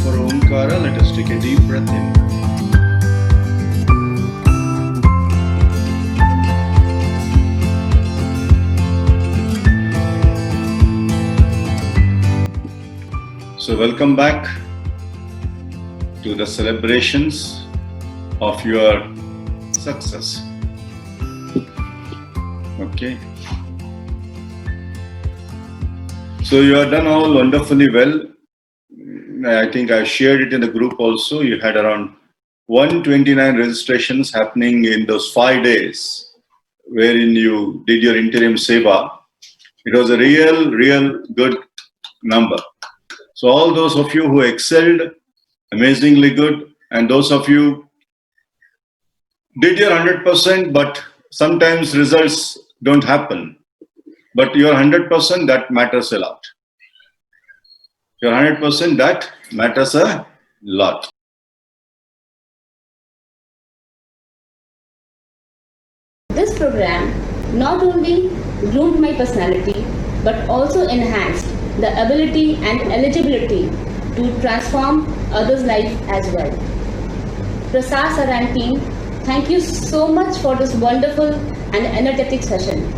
for Omkara, let us take a deep breath in. So welcome back to the celebrations of your success. Okay. So you have done all wonderfully well. I think I shared it in the group also. You had around 129 registrations happening in those 5 days wherein you did your interim seva. It was a real good number. So all those of you who excelled, amazingly good, and those of you did your 100%, but sometimes results don't happen. But your 100%, that matters a lot. Your 100%, that matters a lot. This program not only groomed my personality but also enhanced the ability and eligibility to transform others' life as well. Prasad sir and team, thank you so much for this wonderful and energetic session.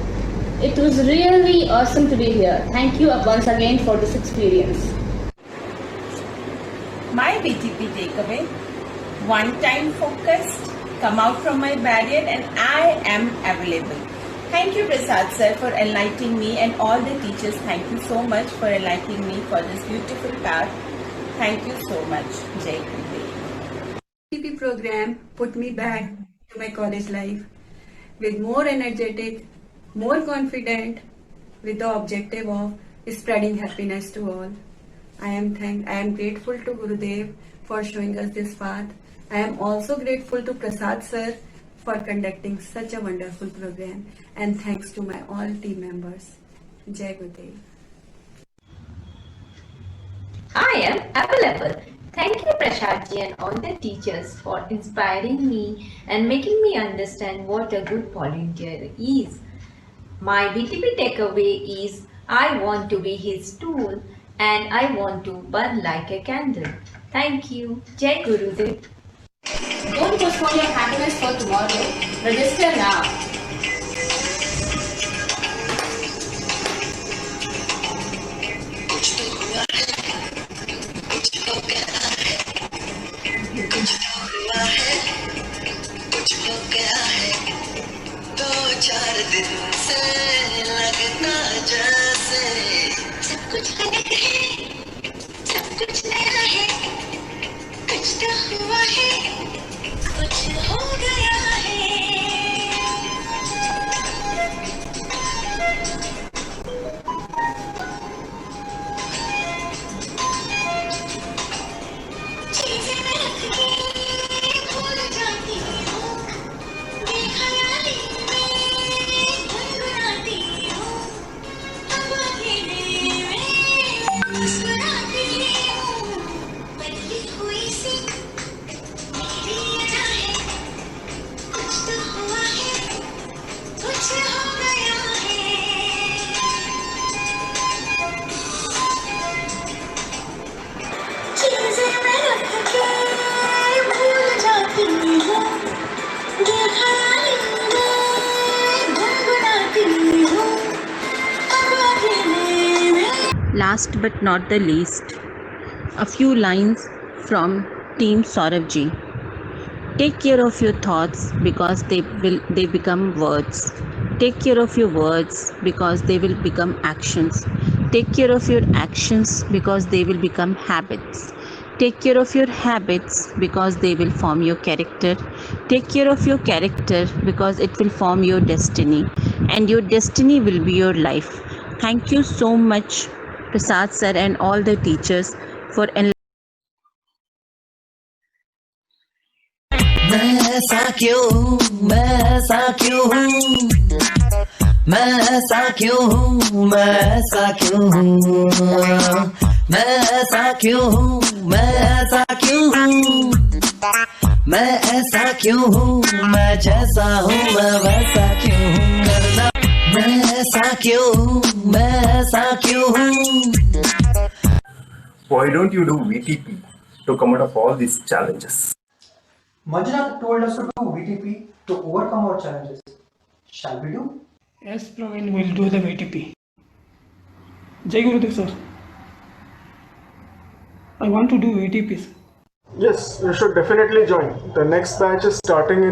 It was really awesome to be here. Thank you once again for this experience. My BTP takeaway, one time focused, come out from my barrier and I am available. Thank you Prasad sir for enlightening me and all the teachers. Thank you so much for enlightening me for this beautiful path. Thank you so much. Jai Gurudev. BTP program put me back to my college life with more energetic, more confident, with the objective of spreading happiness to all. I am grateful to Gurudev for showing us this path. I am also grateful to Prasad sir for conducting such a wonderful program, and thanks to my all team members. Jai Gurudev. I am available. Thank you Prashadji and all the teachers for inspiring me and making me understand what a good volunteer is. My BTP takeaway is I want to be his tool and I want to burn like a candle. Thank you. Jai Gurudev. Don't postpone your happiness for tomorrow. Register now. सब कुछ अलग है, सब कुछ नया है, कुछ तो हुआ है, कुछ हो गया है। चीजें मैं रख के भूल जाती हूँ, बेख्याली में गुनगुनाती हूँ, अब अकेले में मुस्कुराती हूँ। बदली हुई सी मेरी अदा है, कुछ तो हुआ है, कुछ हो गया है। चीजें मैं रख के भूल जाती हूँ, बेख्याली में गुनगुनाती हूँ, अब अकेले में। Last but not the least, a few lines from Team Saurav ji. Take care of your thoughts because they become words. Take care of your words because they will become actions. Take care of your actions because they will become habits. Take care of your habits because they will form your character. Take care of your character because it will form your destiny. And your destiny will be your life. Thank you so much, Prasad sir and all the teachers for मैं ऐसा क्यों हूँ, मैं ऐसा क्यों हूँ, मैं ऐसा क्यों हूँ, मैं ऐसा क्यों हूँ, मैं ऐसा क्यों हूँ, मैं ऐसा क्यों हूँ, मैं ऐसा क्यों हूँ, मैं जैसा हूँ मैं वैसा क्यों हूँ, करना मैं ऐसा क्यों हूँ, मैं ऐसा क्यों हूँ. Why don't you do VTP? to come out of all these challenges. Manjunath told us to do VTP to overcome our challenges. Shall we do? Yes, Praveen, we'll do the VTP. Jai Gurudev, sir. I want to do VTPs. Yes, you should definitely join. The next batch is starting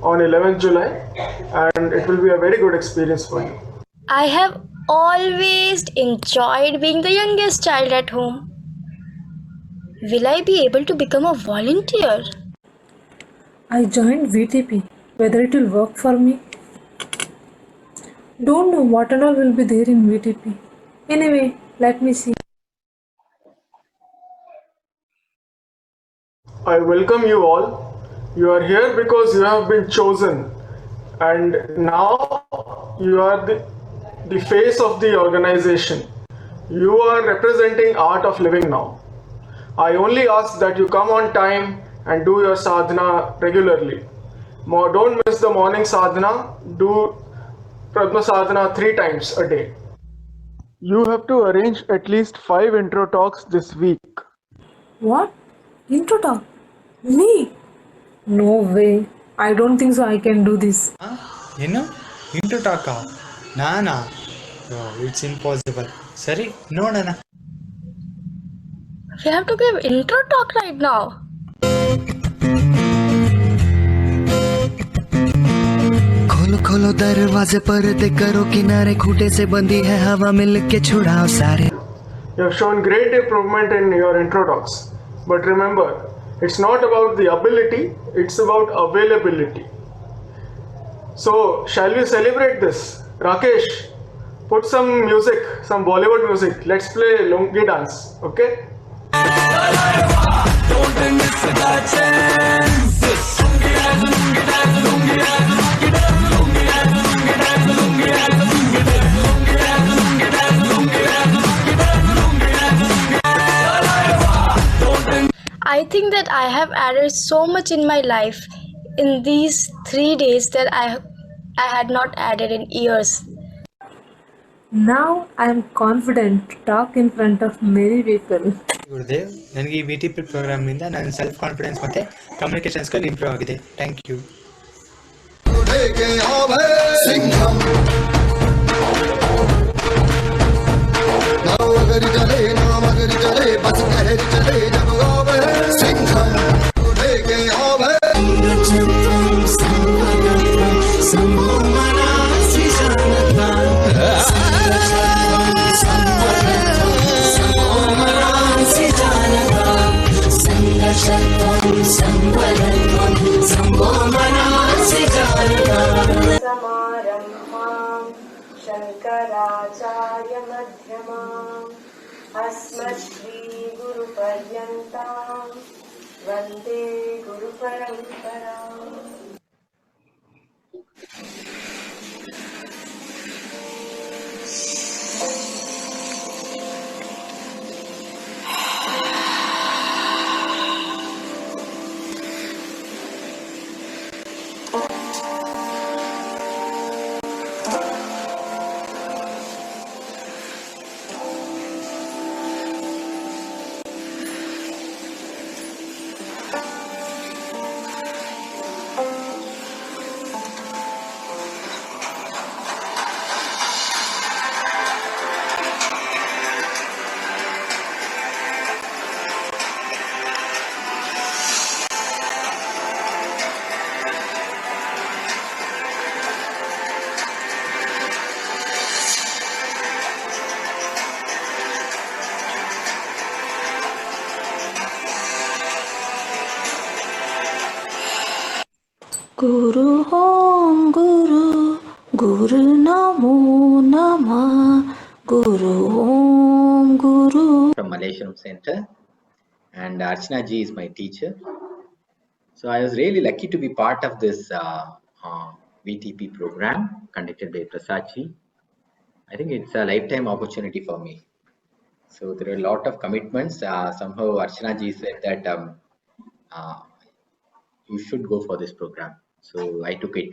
on 11th July and it will be a very good experience for you. I have always enjoyed being the youngest child at home. Will I be able to become a volunteer? I joined VTP. Whether it will work for me? Don't know what and all will be there in VTP. Anyway, let me see. I welcome you all. You are here because you have been chosen and now you are the face of the organization. You are representing art of living now. I only ask that you come on time and do your sadhana regularly. Don't miss the morning sadhana. Do Pradma sadhana 3 times a day. You have to arrange at least 5 intro talks this week. What? Intro talk? Me? No way. I don't think so I can do this. Intro talk? Nah. No, it's impossible. Sorry, no. We have to give intro talk right now. खोलो खोलो दरवाजे पर्दे करो किनारे खूटे से बंदी है हवा मिल के छुड़ाओ सारे. You have shown great improvement in your intro talks. But remember, it's not about the ability, it's about availability. So, shall we celebrate this? Rakesh, put some music, some Bollywood music. Let's play Lungi dance, okay? Don't miss the chance. I think that I have added so much in my life in these 3 days that I had not added in years. Now I am confident to talk in front of many people. Gurudev, ನನಗೆ ಈ VTP ಪ್ರೋಗ್ರಾಮಿಂದ ನನ್ನ self confidence ಮತ್ತು communication skill improve ಆಗಿದೆ. Thank you. समारम्भां शङ्कराचार्यमध्यमाम् अस्मद्श्रीगुरुपर्यन्तां वन्दे गुरुपरम्पराम्. Guru Om Guru Guru Namo Namah Guru Om Guru. From Malaysian Center, and Archana ji is my teacher. So I was really lucky to be part of this VTP program conducted by Prasad ji. I think it's a lifetime opportunity for me. So there are a lot of commitments. Somehow Archana ji said that you should go for this program. So I took it,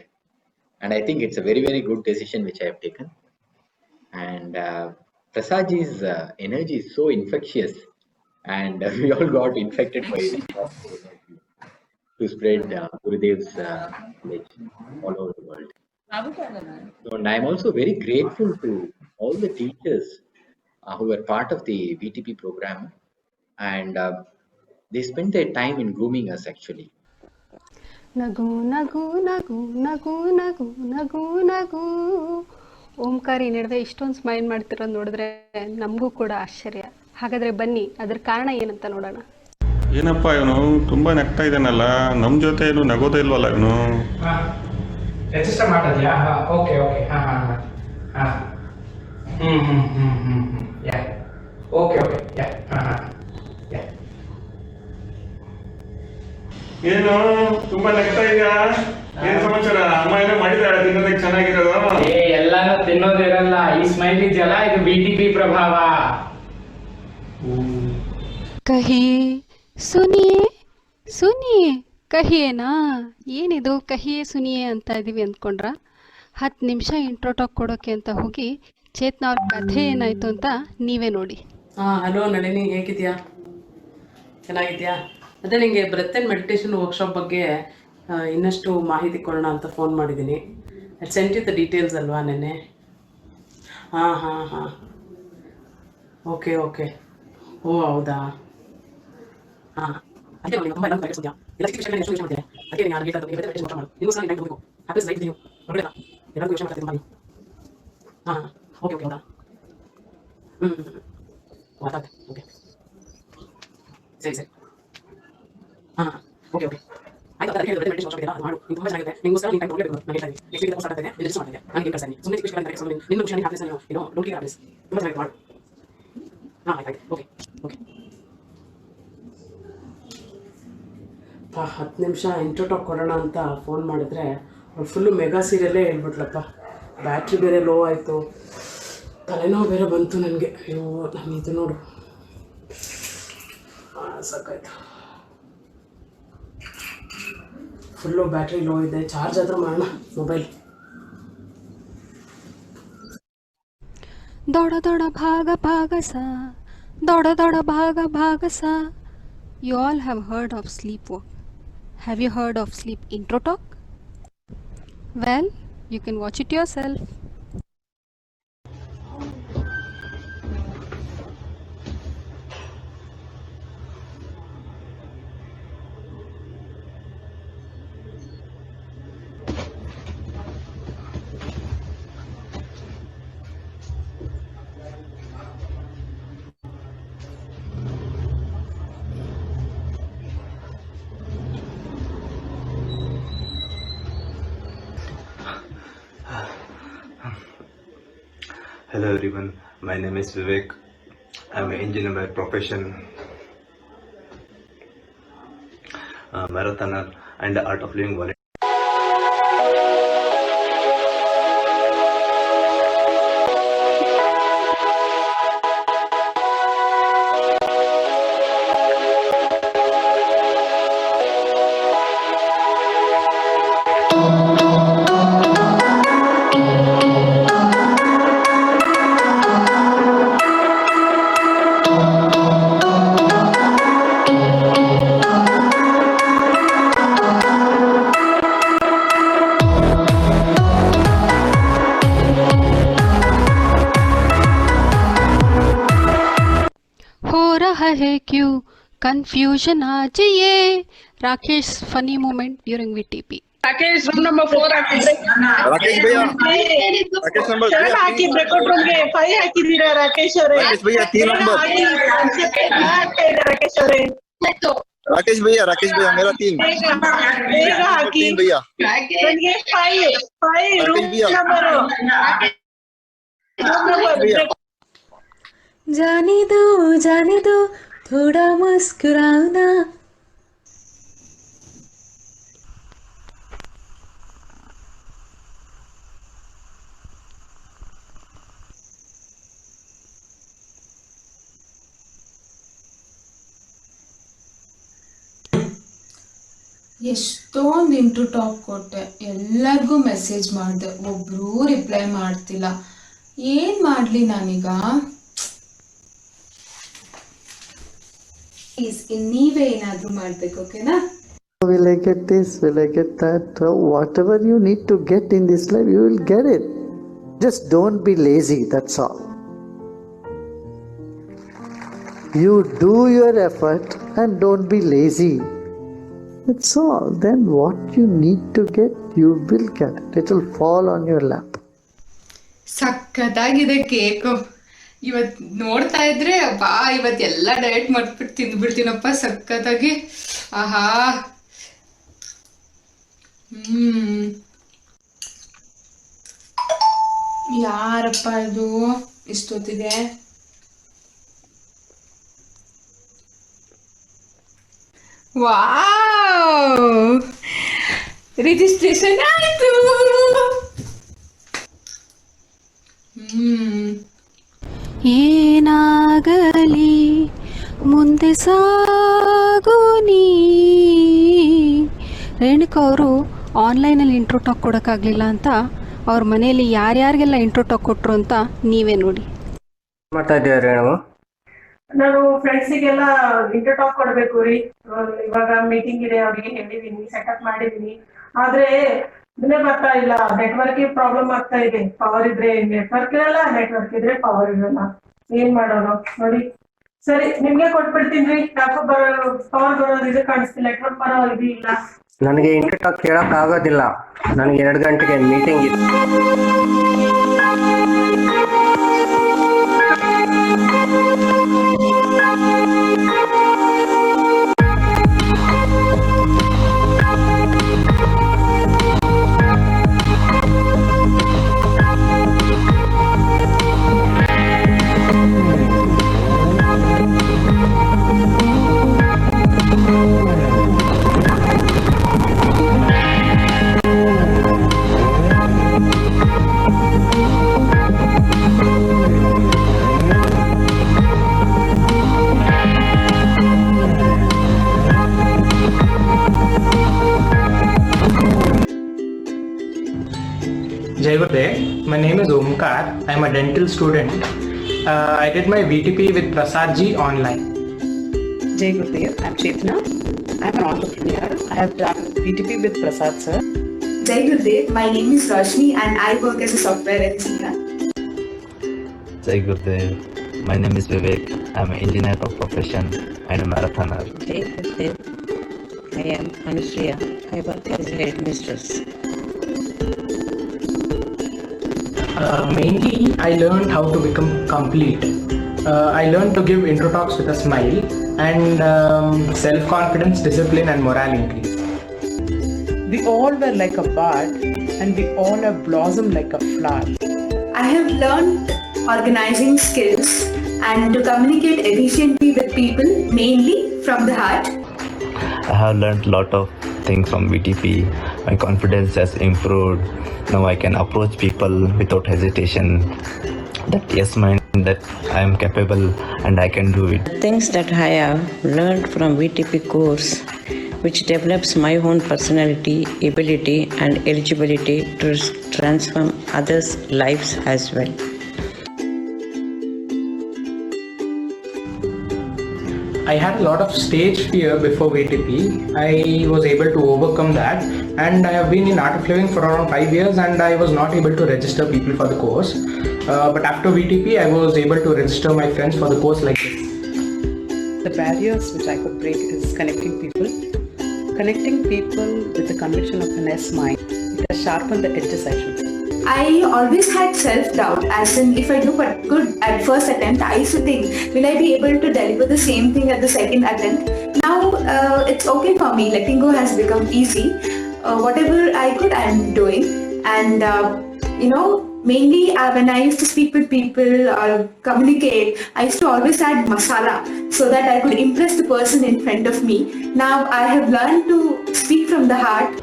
and I think it's a very, very good decision which I have taken. And Prasad ji's energy is so infectious. and we all got infected by it to spread Gurudev's message all over the world. So, and I'm also very grateful to all the teachers who were part of the VTP program, and they spent their time in grooming us actually. ನಗು ನಗು ನಗು ನಗು ನಗು ನಗು ನಗು ಓಂಕಾರಿ ನಡೆದ ಇಷ್ಟೊಂದು smile ಮಾಡ್ತಿರೋದು ನೋಡಿದ್ರೆ ನಮಗೂ ಕೂಡ ಆಶ್ಚರ್ಯ. ಹಾಗಾದ್ರೆ ಬನ್ನಿ ಅದರ ಕಾರಣ ಏನಂತ ನೋಡೋಣ. ಏನಪ್ಪ ಇವನು ತುಂಬಾ ನಗ್ತಾ ಇದ್ದಾನಲ್ಲ, ನಮ್ಮ ಜೊತೆ ಏನು ನಗೋದೇ ಇಲ್ವಲ್ಲ ಇವನು. ರಿಜಿಸ್ಟರ್ ಮಾಡಿದ್ಯಾ? ಓಕೆ ಓಕೆ ಹಾಂ ಹಾಂ ಹಾಂ ಯಾ ಓಕೆ ಓಕೆ ಯಾ ಹಾಂ ಹಾಂ ಯಾ. ಏನು ತುಂಬಾ ನಗ್ತಾ ಇದೆಯಾ? ಏನ್ ಸಮಾಚಾರ? ಅಮ್ಮ ಏನೋ ಮಾಡಿದಾಳೆ ತಿನ್ನೋದಕ್ಕೆ ಚೆನ್ನಾಗಿರೋದು? ಎಲ್ಲಾನು ತಿನ್ನೋದಿರಲ್ಲ, ಈ ಸ್ಮೈಲ್ ಇದೆಯಲ್ಲ ಇದು VTP ಪ್ರಭಾವ. ಕಹಿಯೇ ಸುನಿಯೇ ಸುನಿಯೇ ಕಹಿಯೇನಾ? ಏನಿದು ಕಹಿಯೇ ಸುನಿಯೇ ಅಂತ ಇದೀವಿ ಅಂದ್ಕೊಂಡ್ರ? 10 ನಿಮಿಷ ಇಂಟ್ರೋಟಾಕ್ ಕೊಡೋಕೆ ಅಂತ ಹೋಗಿ ಚೇತನ ಅವ್ರ ಕಥೆ ಏನಾಯ್ತು ಅಂತ ನೀವೇ ನೋಡಿ. ಹಲೋ ನಳಿನಿ, ಹೇಗಿದ್ಯಾ? ಚೆನ್ನಾಗಿದ್ಯಾ? ಅದೇ ನಿಮಗೆ ಬ್ರೆತ್ ಆ್ಯಂಡ್ ಮೆಡಿಟೇಷನ್ ವರ್ಕ್ಶಾಪ್ ಬಗ್ಗೆ ಇನ್ನಷ್ಟು ಮಾಹಿತಿ ಕೊಡೋಣ ಅಂತ ಫೋನ್ ಮಾಡಿದ್ದೀನಿ. I sent you the details ಅಲ್ವಾ ನೆನ್ನೆ? ಹಾಂ ಹಾಂ ಹಾಂ ಓಕೆ ಓಕೆ. ಓ ಹೌದಾ? ಹಾಂ ಅದಕ್ಕೆ ನೋಡಿ ತುಂಬ ಎಲ್ಲ ಪ್ಯಾಕೆಟ್ಸ್ ಇದೆಯಾ? ಎಲ್ಲ ಚಿಕ್ಕ ವಿಷಯಗಳನ್ನ ಎಷ್ಟು ವಿಷಯ ಮಾಡ್ತೀರಾ? ಅದಕ್ಕೆ ನಾನು ಹೇಳ್ತಾ ಇದ್ದೀನಿ ಮೆಡಿಟೇಷನ್ ವರ್ಕ್ಶಾಪ್ ಮಾಡು. ಇನ್ನೂ ಸಹ ನೀವು ಹೋಗಬೇಕು. ಹ್ಯಾಪೀಸ್ ಲೈಫ್ ನೀವು ಹೊರಗಡೆ ಎಲ್ಲರಿಗೂ ವಿಷಯ ಮಾಡ್ತಾ ಇದ್ದೀನಿ. ಹಾಂ ಓಕೆ ಓಕೆ ಹೌದಾ? ಮಾತಾಡ್ತೆ ಓಕೆ ಸರಿ ಸರಿ ಹಾಂ ಓಕೆ ಓಕೆ ಆಯ್ತು. ಅದಕ್ಕೆ ಹೇಳಿದ್ರೆ ಮೆಡಿಟೇಷನ್ ವರ್ಕ್ಶಾಪ್ ಇದೆಯಲ್ಲ ಅದು ಮಾಡು. ನೀವು ತುಂಬ ಚೆನ್ನಾಗಿದೆ. ನಿಮಗೋಸ್ಕರ ನೀವು ಟೈಮ್ ಕೊಡಲೇಬೇಕು. ನಾನು ಹೇಳ್ತಾ ಇದ್ದೀನಿ ನೆಕ್ಸ್ಟ್ ವೀಕ್ ಸ್ಟಾರ್ಟ್ ಆಗ್ತದೆ. ರಿಜಿಸ್ಟರ್ ಮಾಡ್ತಿದ್ದೆ ನಾನು ಏನು ಕಳ್ಸ್ತೀನಿ. ಸುಮ್ಮನೆ ಚಿಕ್ಕ ವಿಷಯಗಳನ್ನ ಸುಮ್ಮನೆ ನಿನ್ನ ವಿಷಯ ಹ್ಯಾಪೀಸ್ ನೀವು ಡೋಂಟ್ ಕೇರ್ ಹ್ಯಾಪೀಸ್. ತುಂಬ ಚೆನ್ನಾಗಿದೆ ಮಾಡು. ಹಾಂ ಆಯ್ತು ಆಯ್ತು ಓಕೆ ಓಕೆ. 10 ನಿಮಿಷ ಇಂಟ್ರೋಟಾಕ್ ಕೊಡೋಣ ಅಂತ ಫೋನ್ ಮಾಡಿದ್ರೆ ಅವ್ರು ಫುಲ್ಲು ಮೆಗಾ ಸೀರಿಯಲ್ಲೇ ಹೇಳ್ಬಿಟ್ಲಪ್ಪ. ಬ್ಯಾಟ್ರಿ ಬೇರೆ ಲೋ ಆಯಿತು, ತಲೆನೋವು ಬೇರೆ ಬಂತು ನನಗೆ. ಅಯ್ಯೋ ನಾನು ಇದು ನೋಡು ಸಾಕಾಯ್ತು. ಫುಲ್ಲು ಬ್ಯಾಟ್ರಿ ಲೋ ಇದೆ. ಚಾರ್ಜ್ ಆದರೂ ಮಾಡೋಣ ಮೊಬೈಲ್. ದೊಡ ದೊಡ ಭಾಗ ಭಾಗಸ ದೊಡ ದೊಡ ಭಾಗ ಭಾಗಸ. You all have heard of sleepwalk. Have you heard of sleep intro talk? Well, you can watch it yourself. Hello everyone, my name is Vivek. I'm an engineer by profession, marathoner and art of living volunteer. है क्यों confusion आज ये. Rakesh funny moment during VTP. Rakesh room number 4 Rakesh भैया Rakesh number 3 ಹಾಕಿ breakout room ಗೆ 5 ಹಾಕಿದೀರಾ ರಾಕೇಶ್ ಅವರೇ? राकेश भैया 3 number Rakesh भैया मेरा 3 ಬೇಗ ಹಾಕಿ 3 भैया ನನಗೆ 5 ನಂಬರ್ जाने दो थोड़ा मुस्कुराना. ಎಷ್ಟೊಂದು ಇಂಟ್ರೋ ಟಾಕ್ ಕೊಟ್ಟೆ, ಎಲ್ಲರಿಗೂ ಮೆಸೇಜ್ ಮಾಡಿದೆ, ಒಬ್ರೂ ರಿಪ್ಲೈ ಮಾಡ್ತಿಲ್ಲ. ಏನು ಮಾಡಲಿ ನಾನೀಗ? ಪ್ಲೀಸ್ ನೀವೇ ಏನಾದರೂ ಮಾಡಬೇಕು, ಓಕೆನಾ? Will I get this? Will I get that? Whatever you need to get in this life, you will get it. Just don't be lazy, that's all. You do your effort and don't be lazy. That's all. Then what you need to get, you will get it. It will fall on your lap. ಸಖತ್ತಾಗಿದೆ cake. ಇವತ್ತು ನೋಡ್ತಾ ಇದ್ರೆ ಬಾ ಇವತ್ತೆಲ್ಲ diet ಮಾಡ್ಬಿಟ್ಟು ತಿಂದ್ಬಿಡ್ತೀನಪ್ಪ ಸಖತ್ತಾಗಿ. ಆಹಾ, ಯಾರಪ್ಪ ಇದು ಇಷ್ಟೊತ್ತಿಗೆ? ವಾವ್, ರಿಜಿಸ್ಟ್ರೇಷನ್ ಆಯ್ತು. ಏನಾಗಲಿ ಮುಂದೆ ಸಾಗು ನೀ. ರೇಣುಕಾ ಅವರು ಆನ್ಲೈನಲ್ಲಿ ಇಂಟ್ರೋ ಟಾಕ್ ಕೊಡೋಕ್ಕಾಗಲಿಲ್ಲ ಅಂತ ಅವ್ರ ಮನೆಯಲ್ಲಿ ಯಾರ್ಯಾರಿಗೆಲ್ಲ ಇಂಟ್ರೋ ಟಾಕ್ ಕೊಟ್ಟರು ಅಂತ ನೀವೇ ನೋಡಿ. ಮಾಡ್ತಾ ಇದ್ದೀರಾ ರೇಣು? ನಾನು ಫ್ರೆಂಡ್ಸಿಗೆಲ್ಲ ಇಂಟರ್ ಟಾಕ್ ಕೊಡ್ಬೇಕು ರೀ. ಇವಾಗ ಮೀಟಿಂಗ್ ಇದೆ, ಅವ್ರಿಗೆ ಹೇಳಿದೀನಿ, ಸೆಟಪ್ ಮಾಡಿದೀನಿ. ಆದ್ರೆ ಇದನ್ನೇ ಬರ್ತಾ ಇಲ್ಲ, ನೆಟ್ವರ್ಕ್ ಪ್ರಾಬ್ಲಮ್ ಆಗ್ತಾ ಇದೆ. ಪವರ್ ಇದ್ರೆ ನೆಟ್ವರ್ಕ್ ಇರಲ್ಲ, ನೆಟ್ವರ್ಕ್ ಇದ್ರೆ ಪವರ್ ಇರಲ್ಲ. ಏನ್ ಮಾಡೋದು ನೋಡಿ. ಸರಿ, ನಿಮ್ಗೆ ಕೊಟ್ಬಿಡ್ತೀನಿ. ಯಾಕೋ ಪವರ್ ಬರೋದು ಇದು ಕಾಣಿಸ್ತಿಲ್ಲ, ನೆಟ್ವರ್ಕ್ ಬರೋ ಇದು ಇಲ್ಲ. ನನಗೆ ಇಂಟರ್ ಟಾಕ್ ಕೇಳಕ್ ಆಗೋದಿಲ್ಲ, ನನಗೆ 2 ಗಂಟೆಗೆ ಮೀಟಿಂಗ್ ಇದೆ. Jai Gurudev, my name is Omkar. I am a dental student. I did my VTP with Prasad ji online. Jai Gurudev, I am Chetna. I am an entrepreneur. I have done VTP with Prasad sir. Jai Gurudev, my name is Rashmi and I work as a software engineer. Jai Gurudev, my name is Vivek. I am an engineer of profession and a marathoner. Jai Gurudev, I am Anushriya. I work as a headmistress. Mainly, I learned how to become complete. I learned to give intro talks with a smile, and self-confidence, discipline, and morale increased. We all were like a bud and we all have blossomed like a flower. I have learned organizing skills and to communicate efficiently with people, mainly from the heart. I have learned a lot of things from VTP. My confidence has improved. Now I can approach people without hesitation. That yes, that I am capable and I can do it. Things that I have learned from VTP course, which develops my own personality, ability and eligibility to transform others' lives as well. I had a lot of stage fear before VTP. I was able to overcome that, and I have been in Art of Living for around 5 years, and I was not able to register people for the course. But after VTP, I was able to register my friends for the course like this. The barriers which I could break is connecting people. Connecting people with the conviction of an S mind. It has sharpened the edges, I should say. I always had self-doubt, as in if I do good at first attempt, I used to think, will I be able to deliver the same thing at the second attempt? Now it's okay for me. Letting go has become easy. Whatever I could, I'm doing. And mainly when I used to speak with people or communicate, I used to always add masala so that I could impress the person in front of me. Now I have learned to speak from the heart.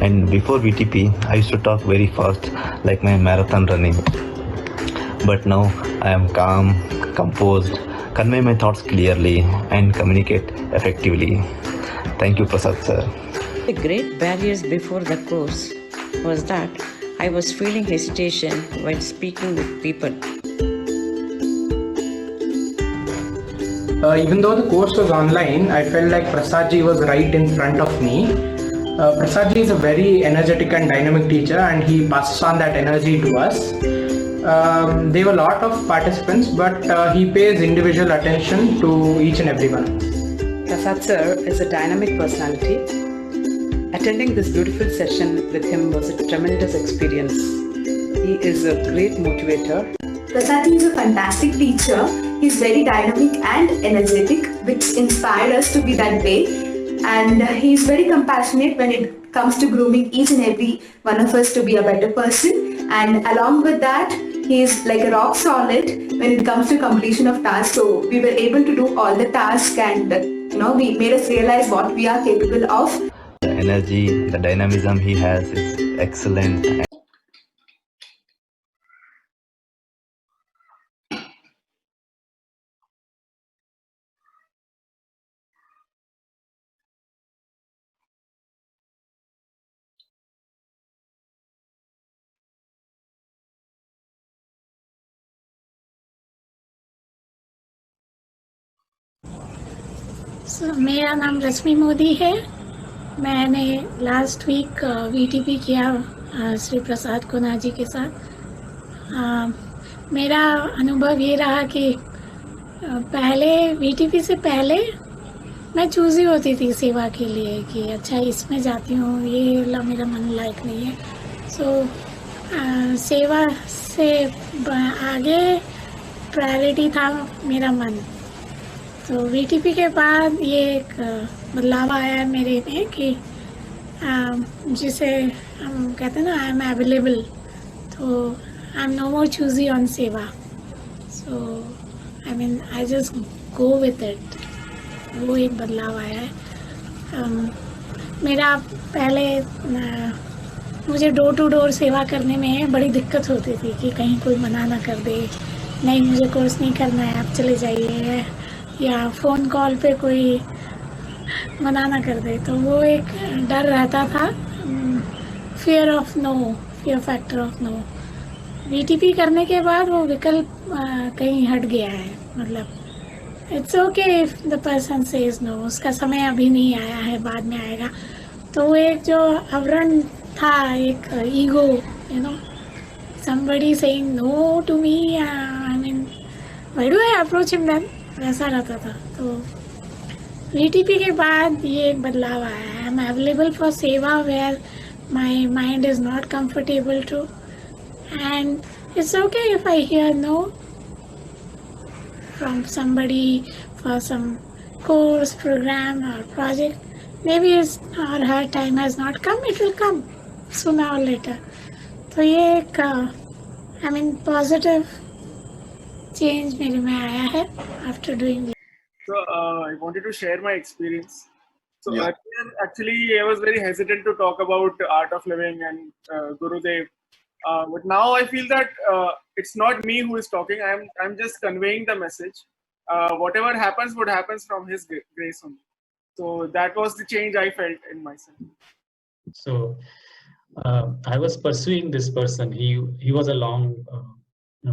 And before VTP, I used to talk very fast like my marathon running. But now I am calm, composed, convey my thoughts clearly and communicate effectively. Thank you, Prasad sir. The great barriers before the course was that I was feeling hesitation while speaking with people. Even though the course was online, I felt like Prasadji was right in front of me. Prasadji is a very energetic and dynamic teacher, and he passes on that energy to us. There were a lot of participants, but he pays individual attention to each and everyone. Prasad sir is a dynamic personality. Attending this beautiful session with him was a tremendous experience. He is a great motivator. Prasad is a fantastic teacher. He's very dynamic and energetic, which inspired us to be that way. And he's very compassionate when it comes to grooming each and every one of us to be a better person. And along with that, he's like a rock solid when it comes to completion of tasks. So we were able to do all the tasks, and we made us realize what we are capable of. The energy, the dynamism he has is excellent. मेरा नाम रश्मि मोदी है। मैंने last week VTP किया श्री प्रसाद कोना जी के साथ। मेरा अनुभव ये रहा कि पहले वीटीपी से पहले मैं चूज़ी होती थी सेवा के लिए कि अच्छा इसमें जाती हूँ, ये मेरा मन लायक नहीं है। सो सेवा से आगे प्रायोरिटी था मेरा मन। तो वीटीपी के बाद ये एक बदलाव आया है मेरे में कि जिसे हम कहते हैं ना आई एम अवेलेबल, तो I am no more choosy on सेवा। So I mean I just go with it. वो एक बदलाव आया है। मेरा पहले मुझे डोर टू डोर सेवा करने में बड़ी दिक्कत होती थी कि कहीं कोई मना ना कर दे, नहीं मुझे कोर्स नहीं करना है, आप चले जाइए, या फ़ोन कॉल पे कोई मना ना कर दे। तो वो एक डर रहता था, fear of no, fear factor of no. VTP करने के बाद वो विकल्प कहीं हट गया है। मतलब it's okay if the person says no, उसका समय अभी नहीं आया है, बाद में आएगा। तो वो एक जो आवरण था, एक ego, somebody saying no to me, I mean why do I approach him then, वैसा रहता था। तो वीटीपी के बाद ये एक बदलाव आया है। I am available for seva where my mind is not comfortable to, and it's okay if I hear no from somebody for some course, program or project. Maybe his or her time has not come, it will come sooner or later. तो ये एक I mean positive change मेरे में आया है after doing it. So I wanted to share my experience. So actually I was very hesitant to talk about art of living and Gurudev, but now I feel that it's not me who is talking. I'm just conveying the message. Whatever happens, what happens from His grace only. So that was the change I felt in myself. So I was pursuing this person. He was a long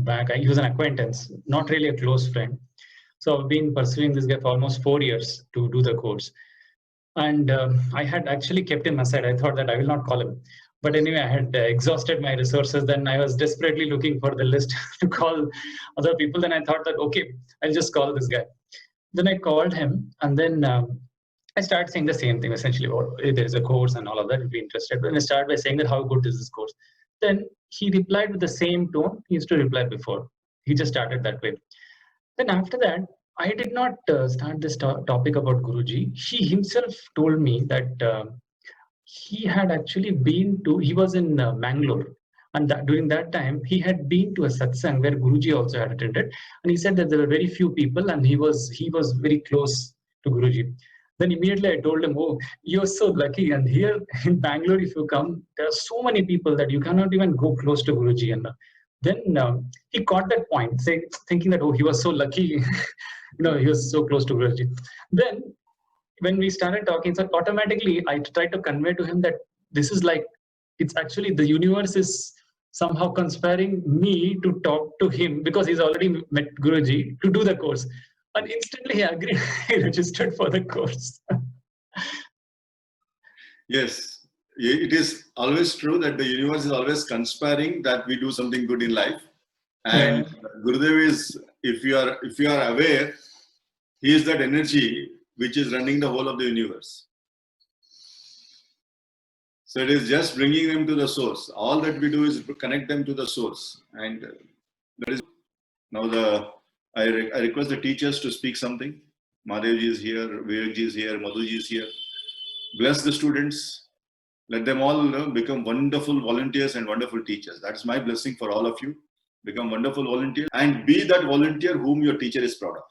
back. He was an acquaintance, not really a close friend. So I've been pursuing this guy for almost 4 years to do the course. And I had actually kept him aside. I thought that I will not call him. But anyway, I had exhausted my resources. Then I was desperately looking for the list to call other people. Then I thought that, okay, I'll just call this guy. Then I called him, and then I started saying the same thing, essentially, there is a course and all of that, you'll be interested. And I started by saying that how good is this course. Then he replied with the same tone he used to reply before. He just started that way. Then after that, I did not start this topic about Guruji. He himself told me that he had actually he was in Mangalore. And during that time, he had been to a satsang where Guruji also had attended. And he said that there were very few people, and he was very close to Guruji. Then immediately I told him, oh, you're so lucky. And here in Bangalore, if you come, there are so many people that you cannot even go close to Guruji. And then he caught that point, thinking that, oh, he was so lucky. He was so close to Guruji. Then when we started talking, so automatically I tried to convey to him that this is like, it's actually the universe is somehow conspiring me to talk to him, because he's already met Guruji, to do the course. And instantly he agreed. He registered for the course. Yes, it is always true that the universe is always conspiring that we do something good in life. And Gurudev is, if you are aware, he is that energy which is running the whole of the universe. So it is just bringing them to the source. All that we do is connect them to the source. And that is now I request the teachers to speak something. Madhevji is here, Vivekji is here, Madhuji is here. Bless the students. Let them all become wonderful volunteers and wonderful teachers. That's my blessing for all of you. Become wonderful volunteers and be that volunteer whom your teacher is proud of.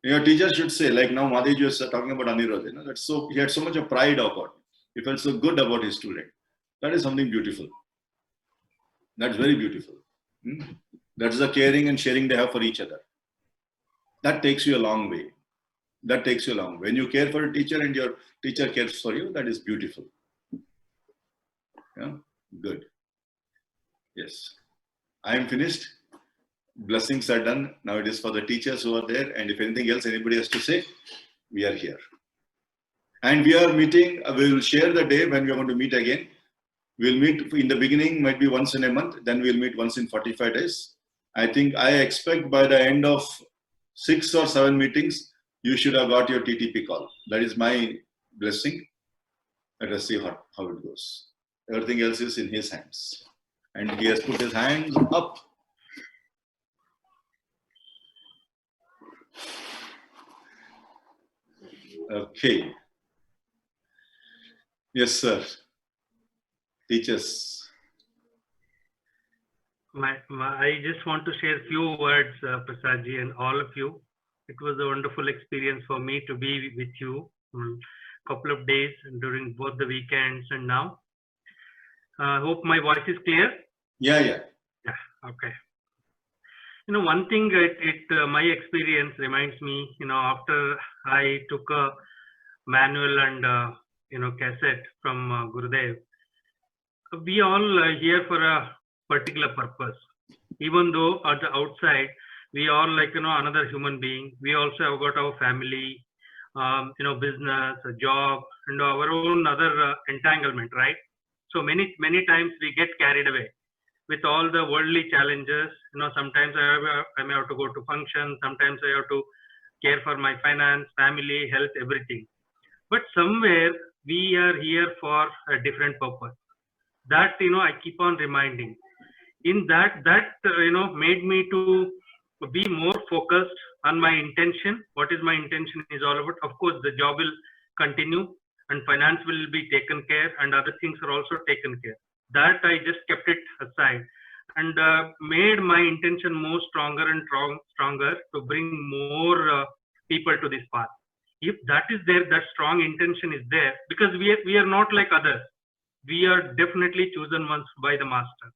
Your teacher should say, like now Madhevji was talking about Anirudh, that's so, he had so much of pride about it. He felt so good about his student. That is something beautiful. That's very beautiful. That's the caring and sharing they have for each other. That takes you a long way. That takes you a long way. When you care for a teacher and your teacher cares for you, that is beautiful. Yeah, good. Yes. I am finished. Blessings are done. Now it is for the teachers who are there. And if anything else anybody has to say, we are here. And we are meeting, we will share the day when we are going to meet again. We'll meet in the beginning, might be once in a month. Then we'll meet once in 45 days. I expect by the end of 6 or 7 meetings, you should have got your TTP call. That is my blessing. Let us see how it goes. Everything else is in his hands. And he has put his hands up. Okay. Yes, sir. Teachers. I just want to share a few words, Prasadji and all of you. It was a wonderful experience for me to be with you a couple of days during both the weekends and now. Hope my voice is clear. Yeah. Okay. One thing my experience reminds me, after I took a manual and cassette from Gurudev, we all here for a particular purpose. Even though at the outside we are like another human being, we also have got our family, business, a job, and our own other entanglement, right? So many times we get carried away with all the worldly challenges. Sometimes I may have to go to function, sometimes I have to care for my finance, family, health, everything. But somewhere we are here for a different purpose. That I keep on reminding. In that made me to be more focused on my intention. What is my intention is all about. Of course, the job will continue and finance will be taken care and other things are also taken care. That I just kept it aside and made my intention more stronger and stronger to bring more people to this path. If that is there, that strong intention is there, because we are not like others. We are definitely chosen ones by the master.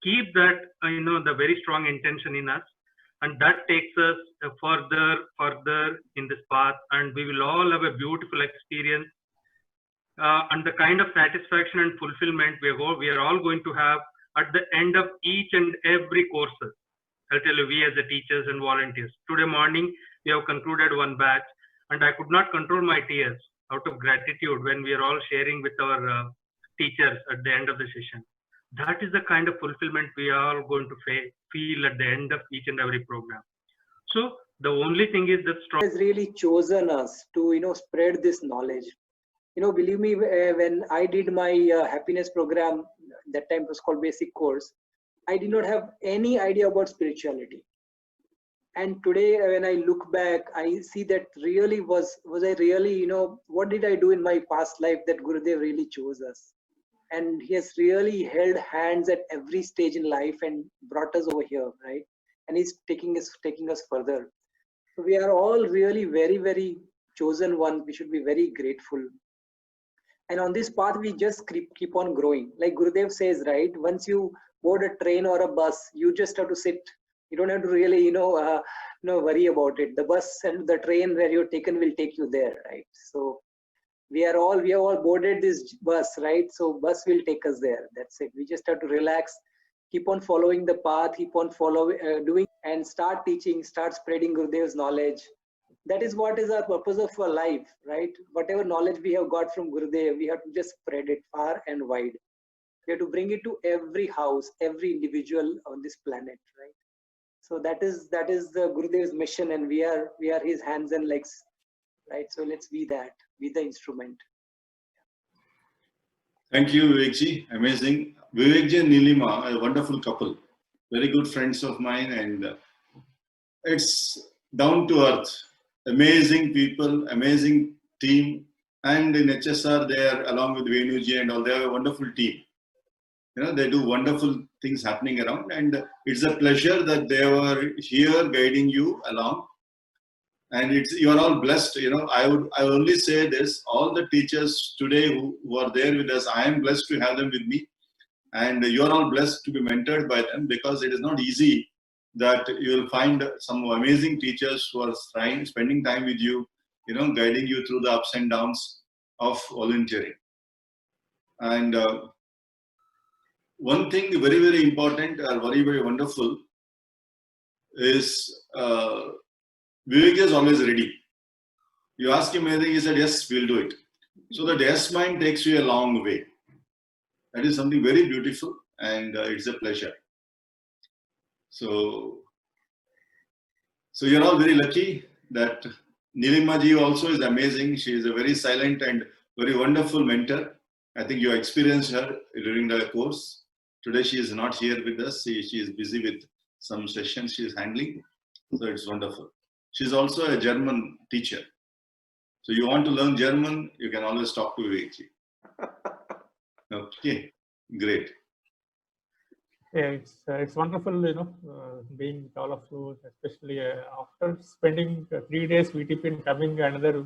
Keep that, the very strong intention in us, and that takes us further in this path, and we will all have a beautiful experience and the kind of satisfaction and fulfillment we are all going to have at the end of each and every courses. I'll tell you, we as the teachers and volunteers. Today morning, we have concluded one batch, and I could not control my tears out of gratitude when we are all sharing with our teachers at the end of the session. That is the kind of fulfillment we are all going to feel at the end of each and every program. So the only thing is that strong has really chosen us to spread this knowledge. Believe me, when I did my happiness program, that time it was called basic course, I did not have any idea about spirituality. And today when I look back, I see that really was I really, what did I do in my past life that Gurudev really chose us? And he has really held hands at every stage in life and brought us over here, right? And he's taking us further. So we are all really very, very chosen ones. We should be very grateful. And on this path, we just keep on growing. Like Gurudev says, right? Once you board a train or a bus, you just have to sit. You don't have to really, worry about it. The bus and the train where you're taken will take you there, right? So we have all boarded this bus, right? So bus will take us there. That's it. We just have to relax keep on following the path, keep on doing, and start teaching, start spreading Gurudev's knowledge. That is what is our purpose of our life, right? Whatever knowledge we have got from Gurudev, we have to just spread it far and wide. We have to bring it to every house, every individual on this planet, right? So that is the Gurudev's mission, and we are his hands and legs, right? So let's be that, be the instrument. Thank you, Vivekji. Amazing. Vivekji and Nilima, a wonderful couple, very good friends of mine, and it's down to earth. Amazing people, amazing team, and in HSR they are, along with Venuji and all, they have a wonderful team. You know, they do wonderful things happening around, and it's a pleasure that they were here guiding you along. And you are all blessed. You know, I would only say this: all the teachers today who are there with us, I am blessed to have them with me, and you are all blessed to be mentored by them, because it is not easy that you will find some amazing teachers who are spending time with you, you know, guiding you through the ups and downs of volunteering. And one thing very, very important, very, very wonderful is Vivek is always ready. You ask him anything, he said, yes, we'll do it. So the yes mind takes you a long way. That is something very beautiful, and it's a pleasure. So you're all very lucky that Nilima ji also is amazing. She is a very silent and very wonderful mentor. I think you experienced her during the course. Today she is not here with us. She is busy with some sessions she is handling. So it's wonderful. She's also a German teacher. So you want to learn German, you can always talk to Vivek ji. Okay, great. Yeah, it's wonderful, you know, being with all of you, especially after spending 3 days VTP and coming another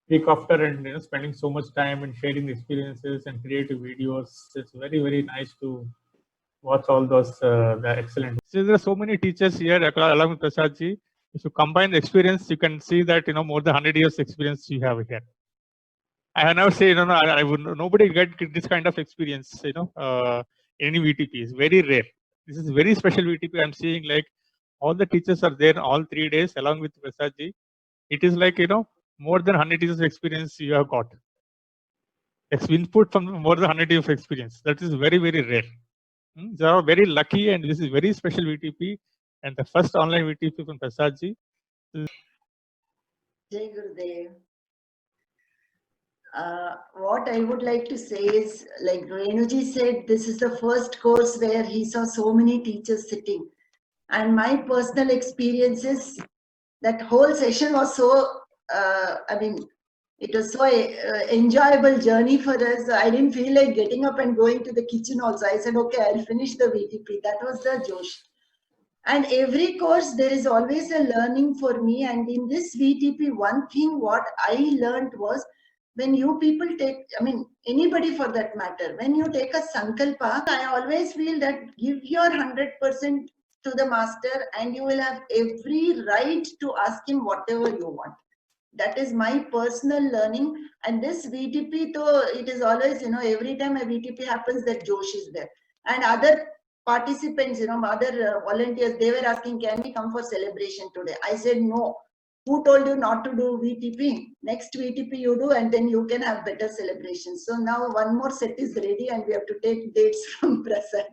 week after, and you know, spending so much time and sharing experiences and creative videos. It's very, very nice to watch all those the excellent. So there are so many teachers here along with Prasad ji. If you combine the experience, you can see that, you know, more than 100 years experience you have here. I have never said, no, I would nobody get this kind of experience, you know, any VTP is very rare. This is very special VTP. I'm seeing like all the teachers are there all 3 days along with Prasad ji. It is like, you know, more than 100 years of experience you have got. It's input from more than 100 years of experience. That is very, very rare. They are very lucky, and this is very special VTP, and the first online VTP from Prasad ji. Jai Gurudev. What I would like to say is, like Renuji said, this is the first course where he saw so many teachers sitting. And my personal experiences, that whole session was so, I mean, it was so enjoyable journey for us. I didn't feel like getting up and going to the kitchen also. I said, okay, I'll finish the VTP. That was the Josh. And every course, there is always a learning for me. And in this VTP, one thing what I learned was, when you people take, I mean, anybody for that matter, when you take a Sankalpa, I always feel that give your 100% to the master, and you will have every right to ask him whatever you want. That is my personal learning. And this VTP, though, it is always, you know, every time a VTP happens, that Josh is there. And other participants, you know, other volunteers, they were asking, can we come for celebration today? I said, no. Who told you not to do VTP? Next VTP you do, and then you can have better celebrations. So now one more set is ready, and we have to take dates from Prasad.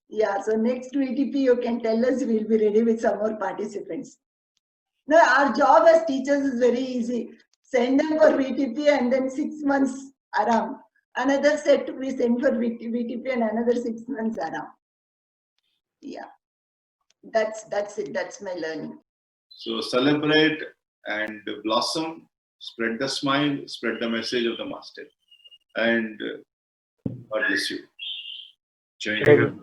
Yeah, so next VTP you can tell us, we'll be ready with some more participants. No, our job as teachers is very easy. Send them for VTP, and then 6 months aram. Another set we send for VTP, and another 6 months aram. Yeah, that's it. That's my learning. So celebrate and blossom, spread the smile, spread the message of the master. And God bless you. Jai Hind.